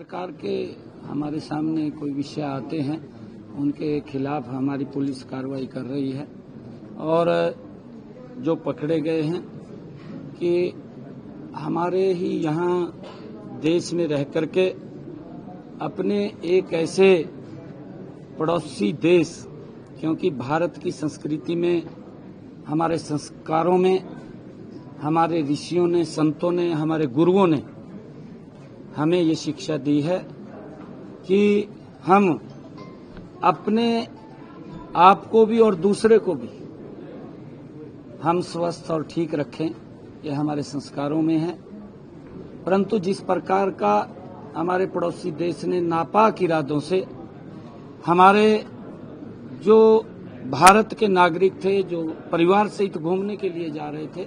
प्रकार के हमारे सामने कोई विषय आते हैं उनके खिलाफ हमारी पुलिस कार्रवाई कर रही है और जो पकड़े गए हैं कि हमारे ही यहाँ देश में रह करके अपने एक ऐसे पड़ोसी देश, क्योंकि भारत की संस्कृति में, हमारे संस्कारों में, हमारे ऋषियों ने, संतों ने, हमारे गुरुओं ने हमें ये शिक्षा दी है कि हम अपने आप को भी और दूसरे को भी हम स्वस्थ और ठीक रखें, ये हमारे संस्कारों में है। परंतु जिस प्रकार का हमारे पड़ोसी देश ने नापाक इरादों से हमारे जो भारत के नागरिक थे, जो परिवार सहित घूमने के लिए जा रहे थे,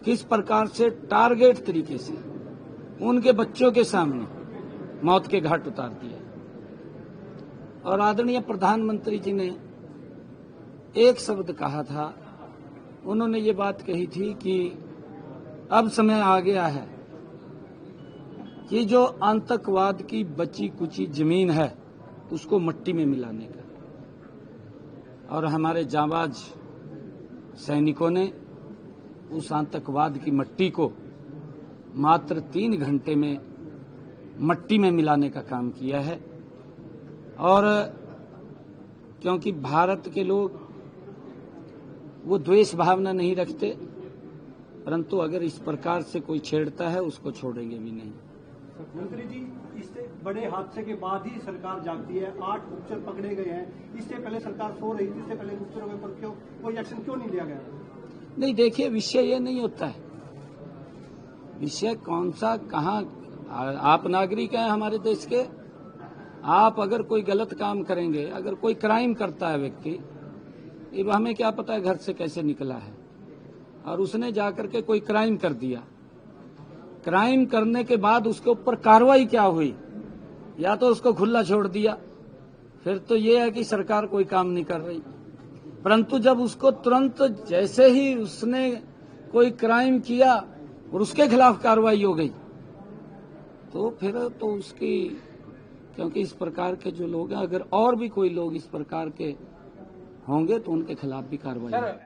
किस प्रकार से टारगेट तरीके से उनके बच्चों के सामने मौत के घाट उतार दिया। और आदरणीय प्रधानमंत्री जी ने एक शब्द कहा था, उन्होंने ये बात कही थी कि अब समय आ गया है कि जो आतंकवाद की बची कुची जमीन है उसको मिट्टी में मिलाने का। और हमारे जांबाज सैनिकों ने उस आतंकवाद की मिट्टी को मात्र 3 घंटे में मिट्टी में मिलाने का काम किया है। और क्योंकि भारत के लोग वो द्वेष भावना नहीं रखते, परंतु अगर इस प्रकार से कोई छेड़ता है उसको छोड़ेंगे भी नहीं। मंत्री जी, इससे बड़े हादसे के बाद ही सरकार जागती है। 8 गुप्तचर पकड़े गए हैं। इससे पहले सरकार सो रही थी, इससे पहले गुप्तचरों के ऊपर क्यों कोई एक्शन क्यों नहीं लिया गया? नहीं, देखिए, विषय ये नहीं होता है। विषय कौन सा, कहाँ, आप नागरिक हैं हमारे देश के, आप अगर कोई गलत काम करेंगे, अगर कोई क्राइम करता है व्यक्ति, अब हमें क्या पता है घर से कैसे निकला है, और उसने जाकर के कोई क्राइम कर दिया, क्राइम करने के बाद उसके ऊपर कार्रवाई क्या हुई, या तो उसको खुला छोड़ दिया, फिर तो ये है कि सरकार कोई काम नहीं कर रही। परंतु जब उसको तुरंत, जैसे ही उसने कोई क्राइम किया और उसके खिलाफ कार्रवाई हो गई, तो फिर तो उसकी, क्योंकि इस प्रकार के जो लोग हैं, अगर और भी कोई लोग इस प्रकार के होंगे तो उनके खिलाफ भी कार्रवाई